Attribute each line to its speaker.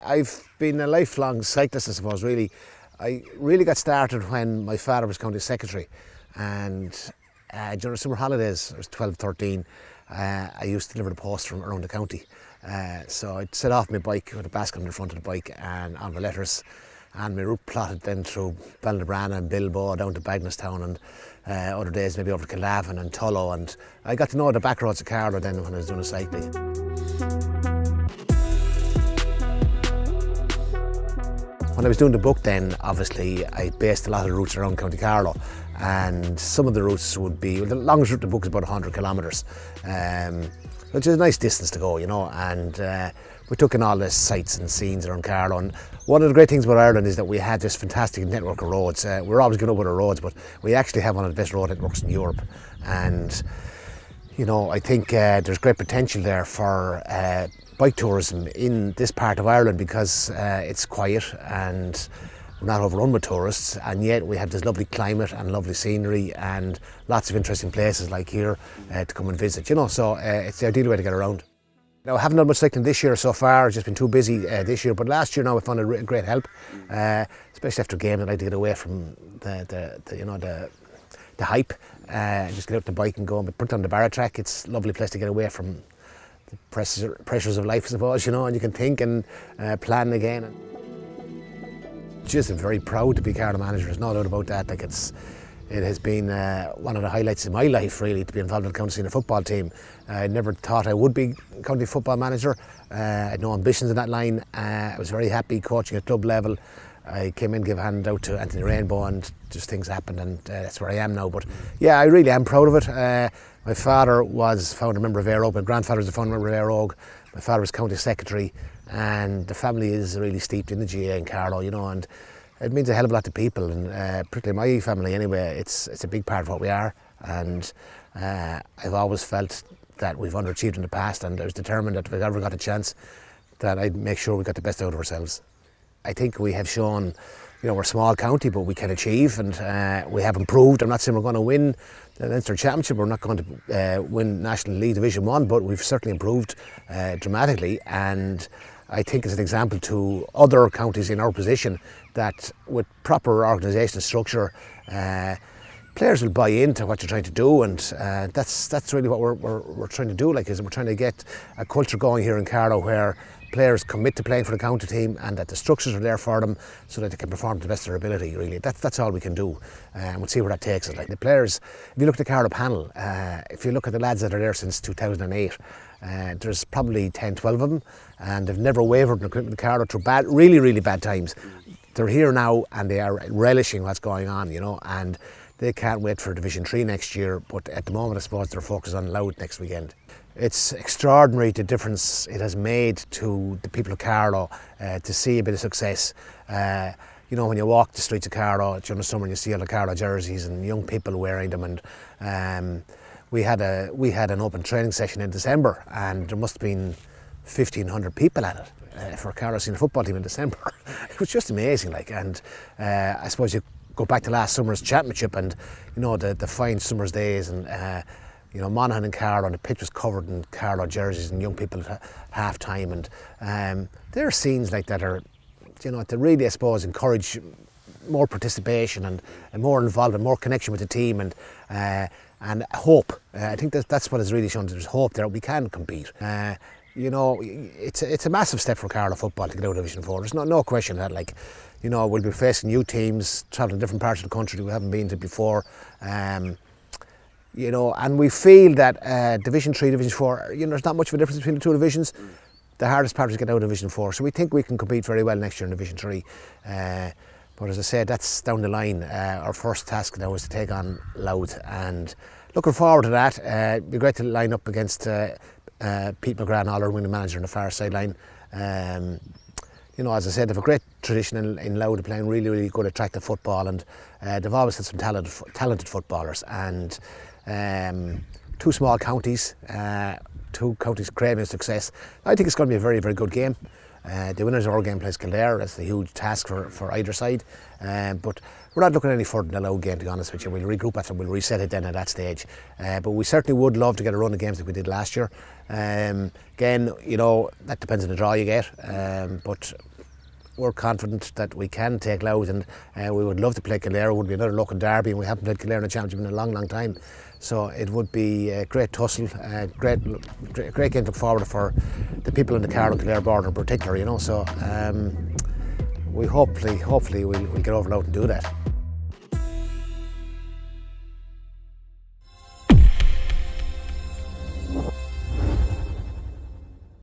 Speaker 1: I've been a lifelong cyclist, I suppose, really. I really got started when my father was county secretary, and during the summer holidays, I was 12, 13, I used to deliver the post from around the county. So I'd set off my bike with a basket on the front of the bike and on the letters, and my route plotted then through Ballinabran and Bilbo down to Bagnallstown, and other days maybe over to Calavin and Turlough, and I got to know the back roads of Carlow then when I was doing the cycling. When I was doing the book then, obviously, I based a lot of the routes around County Carlow, and some of the routes would be, well, the longest route of the book is about 100 kilometres, which is a nice distance to go, you know, and we took in all the sights and scenes around Carlow. And one of the great things about Ireland is that we had this fantastic network of roads. We're always going up with our roads, but we actually have one of the best road networks in Europe. And, you know, I think there's great potential there for bike tourism in this part of Ireland because it's quiet and we're not overrun with tourists, and yet we have this lovely climate and lovely scenery and lots of interesting places like here to come and visit, you know, so it's the ideal way to get around. Now, I haven't done much cycling this year so far, I've just been too busy this year, but last year now I found a great help, especially after a game. I'd like to get away from the hype, just get out the bike and go and put it on the Barra track. It's a lovely place to get away from the pressures of life, I suppose, you know, and you can think and plan again. Just I'm very proud to be Carlow manager, there's no doubt about that. Like it has been one of the highlights of my life, really, to be involved in the county senior football team. I never thought I would be county football manager. I had no ambitions in that line. I was very happy coaching at club level. I came in, gave a hand out to Anthony Rainbow, and just things happened, and that's where I am now. But yeah, I really am proud of it. My father was founder member of Éire Óg, my grandfather was the founder member of Éire Óg, my father was county secretary, and the family is really steeped in the GAA in Carlow, you know, and it means a hell of a lot to people, and particularly my family anyway. It's a big part of what we are, and I've always felt that we've underachieved in the past, and I was determined that if I ever got a chance that I'd make sure we got the best out of ourselves. I think we have shown, you know, we're a small county, but we can achieve, and we have improved. I'm not saying we're going to win the Leinster Championship, we're not going to win National League Division 1, but we've certainly improved dramatically, and I think it's an example to other counties in our position that with proper organisation and structure, players will buy into what you're trying to do, and that's really what we're trying to do. Like, is we're trying to get a culture going here in Carlow where players commit to playing for the county team, and that the structures are there for them so that they can perform to the best of their ability. Really, that's all we can do, and we'll see where that takes us. Like the players, if you look at the Carlow panel, if you look at the lads that are there since 2008. There's probably 10, 12 of them, and they've never wavered in commitment to Carlow through really bad times. They're here now and they are relishing what's going on, you know, and they can't wait for Division 3 next year, but at the moment I suppose they're focused on Louth next weekend. It's extraordinary the difference it has made to the people of Carlow to see a bit of success. You know, when you walk the streets of Carlow during the summer and you see all the Carlow jerseys and young people wearing them, and we had an open training session in December, and there must have been 1,500 people at it for Carlow senior football team in December. It was just amazing, like, and I suppose you go back to last summer's championship, and you know the fine summer's days, and you know Monaghan and Carlow, and the pitch was covered in Carlow jerseys and young people at half time, and there are scenes like that are, you know, to really, I suppose, encourage more participation and more involvement, more connection with the team, and hope. I think that's what it's really shown. There's hope there. We can compete. You know, it's a massive step for Carlow football to get out of Division 4. There's no question of that. Like, you know, we'll be facing new teams, travelling to different parts of the country that we haven't been to before. You know, and we feel that Division 3, Division 4, you know, there's not much of a difference between the two divisions. The hardest part is to get out of Division 4. So we think we can compete very well next year in Division 3. But as I said, that's down the line. Our first task now is to take on Louth, and looking forward to that. It'd be great to line up against Pete McGrath, our winning manager on the far sideline. You know, as I said, they have a great tradition in Louth, playing really good, attractive football, and they've always had some talented footballers. And two small counties, two counties craving success. I think it's going to be a very good game. The winners of our game plays Kildare. That's a huge task for either side. But we're not looking any further than the Loud game, to be honest with you. We'll regroup after, we'll reset it then at that stage. But we certainly would love to get a run of games like we did last year. Again, you know, that depends on the draw you get. But we're confident that we can take Louth, and we would love to play Kildare. It would be another local derby, and we haven't played Kildare in the championship in a long time. So it would be a great tussle, great game to look forward for the people in the Carlow and Kildare border in particular, you know. So we hopefully we'll get over Louth and do that.